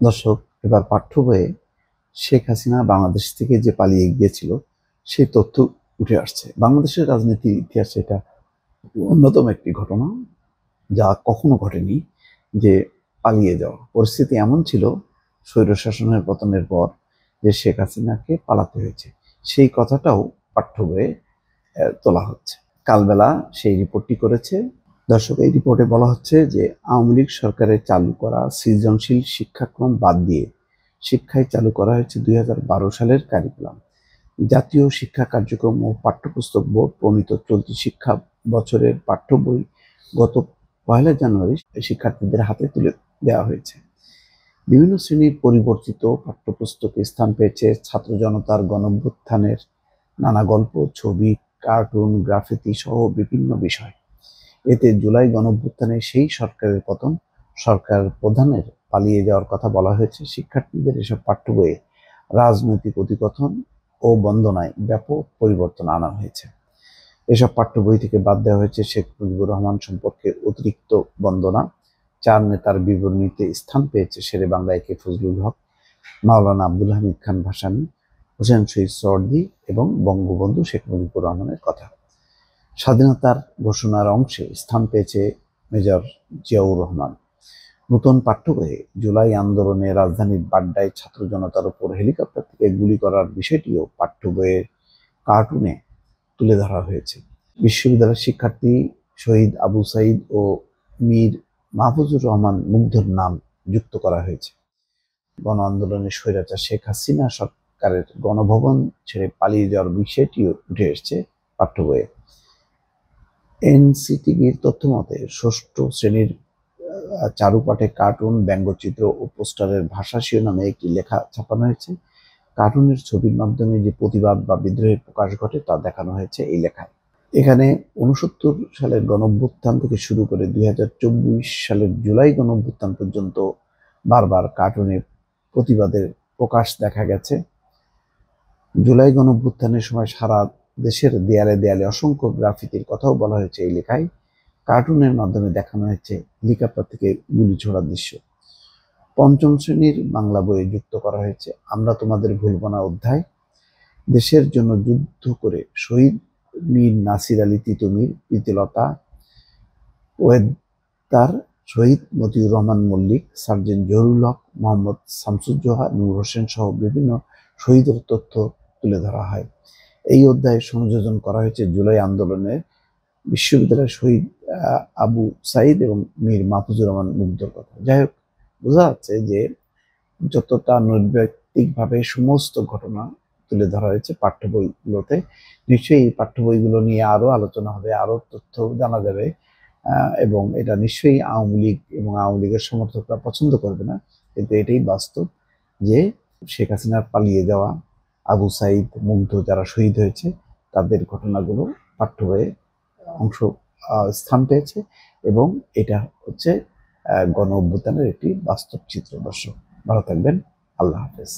দর্শক, এবার পাঠ্য বইয়ে শেখ হাসিনা বাংলাদেশ থেকে যে পালিয়ে গিয়েছিল সেই তথ্য উঠে আসছে। বাংলাদেশের রাজনীতির ইতিহাসে এটা অন্যতম একটি ঘটনা, যা কখনো ঘটেনি, যে পালিয়ে যাওয়া। পরিস্থিতি এমন ছিল স্বৈরশাসনের পতনের পর যে শেখ হাসিনাকে পালাতে হয়েছে, সেই কথাটাও পাঠ্য বইয়ে তোলা হচ্ছে। কালবেলা সেই রিপোর্টটি করেছে। দর্শক, এই রিপোর্টে বলা হচ্ছে যে আওয়ামী লীগ সরকারের চালু করা সৃজনশীল শিক্ষাক্রম বাদ দিয়ে শিক্ষায় চালু করা হয়েছে 2012 সালের কারিকুলাম। জাতীয় শিক্ষা কার্যক্রম ও পাঠ্যপুস্তক বোর্ড প্রণীত চলতি শিক্ষা বছরের পাঠ্য বই গত 1 জানুয়ারি শিক্ষার্থীদের হাতে তুলে দেওয়া হয়েছে। বিভিন্ন শ্রেণীর পরিবর্তিত পাঠ্যপুস্তকে স্থান পেয়েছে ছাত্র জনতার গণঅভ্যুত্থানের নানা গল্প, ছবি, কার্টুন, গ্রাফিতি সহ বিভিন্ন বিষয়। এতে জুলাই গণঅভ্যুত্থানে সেই সরকারের পতন, সরকার প্রধানের পালিয়ে যাওয়ার কথা বলা হয়েছে। শিক্ষার্থীদের এসব পাঠ্য বইয়ে রাজনৈতিক অধিকথন ও বন্দনায় ব্যাপক পরিবর্তন আনা হয়েছে। এসব পাঠ্য বই থেকে বাদ দেওয়া হয়েছে শেখ মুজিবুর রহমান সম্পর্কে অতিরিক্ত বন্দনা, 4 নেতার বিবরণীতে স্থান পেয়েছে শেরে বাংলা একে ফজলুল হক, মাওলানা আব্দুল হামিদ খান ভাসানী, হোসেন শহীদ সোহরাওয়ার্দী এবং বঙ্গবন্ধু শেখ মুজিবুর রহমানের কথা। স্বাধীনতার ঘোষণার অংশে স্থান পেয়েছে মেজর জিয়াউর রহমান। নতুন পাঠ্য বইয়ে জুলাই আন্দোলনে রাজধানীর বাড্ডায় ছাত্র জনতার উপর হেলিকপ্টার থেকে গুলি করার বিষয়টিও পাঠ্য বইয়ের কার্টুনে তুলে ধরা হয়েছে। বিশ্ববিদ্যালয়ের শিক্ষার্থী শহীদ আবু সাইদ ও মীর মাহফুজুর রহমান মুগ্ধর নাম যুক্ত করা হয়েছে। গণ আন্দোলনের স্বৈরাচার শেখ হাসিনা সরকারের গণভবন ছেড়ে পালিয়ে যাওয়ার বিষয়টিও উঠে এসেছে পাঠ্য বইয়ে। এনসিটিভির তথ্য মতে ষষ্ঠ শ্রেণীর চারুপাঠে কার্টুন, ব্যঙ্গচিত্র ও পোস্টারের ভাষা শিরোনামে একটি লেখা ছাপানো হয়েছে। কার্টুনের ছবির মাধ্যমে যে প্রতিবাদ বা বিদ্রোহের প্রকাশ ঘটে তা দেখানো হয়েছে এই লেখায়। এখানে 69 সালের গণঅভ্যুত্থান থেকে শুরু করে 2024 সালের জুলাই গণঅভ্যুত্থান পর্যন্ত বারবার কার্টুনে প্রতিবাদের প্রকাশ দেখা গেছে। জুলাই গণঅভ্যুত্থানের সময় সারা দেশের দেয়ালে দেয়ালে অসংখ্য গ্রাফিতির কথাও বলা হয়েছে এই লেখায়। কার্টুনের মাধ্যমে দেখানো হয়েছে হেলিকপ্টার থেকে গুলি ছোড়ার দৃশ্য। 5ম শ্রেণীর বাংলা বইয়ে যুক্ত করা হয়েছে আমরা তোমাদের ভুলব না অধ্যায়। দেশের জন্য যুদ্ধ করে শহীদ মীর নাসির আলী তিতুমীর, প্রীতিলতা ওয়েদ্দার, শহীদ মতিউর রহমান মল্লিক, সার্জেন্ট জহুরুল হক, মোহাম্মদ শামসুজ্জোহা, নূর হোসেন সহ বিভিন্ন শহীদের তথ্য তুলে ধরা হয়। এই অধ্যায়ে সংযোজন করা হয়েছে জুলাই আন্দোলনে বিশ্ববিদ্যালয়ের শহীদ আবু সাইদ এবং মীর মাহফুজুর রহমান মুগ্ধর কথা। যাই হোক, বোঝা যাচ্ছে যে যতটা নৈর্ব্যক্তিকভাবে সমস্ত ঘটনা তুলে ধরা হয়েছে পাঠ্য বইগুলোতে, নিশ্চয়ই এই পাঠ্য বইগুলো নিয়ে আরো আলোচনা হবে, আরো তথ্য জানা যাবে, এবং এটা নিশ্চয়ই আওয়ামী লীগ এবং আওয়ামী লীগের সমর্থকরা পছন্দ করবে না, কিন্তু এটাই বাস্তব যে শেখ হাসিনার পালিয়ে যাওয়া, আবু সাইদ, মুগ্ধ যারা শহীদ হয়েছে তাদের ঘটনাগুলো পাঠ্য বইয়ে অংশ স্থান পেয়েছে, এবং এটা হচ্ছে গণ অভ্যুত্থানের একটি বাস্তব চিত্র। দর্শক, ভালো থাকবেন। আল্লাহ হাফেজ।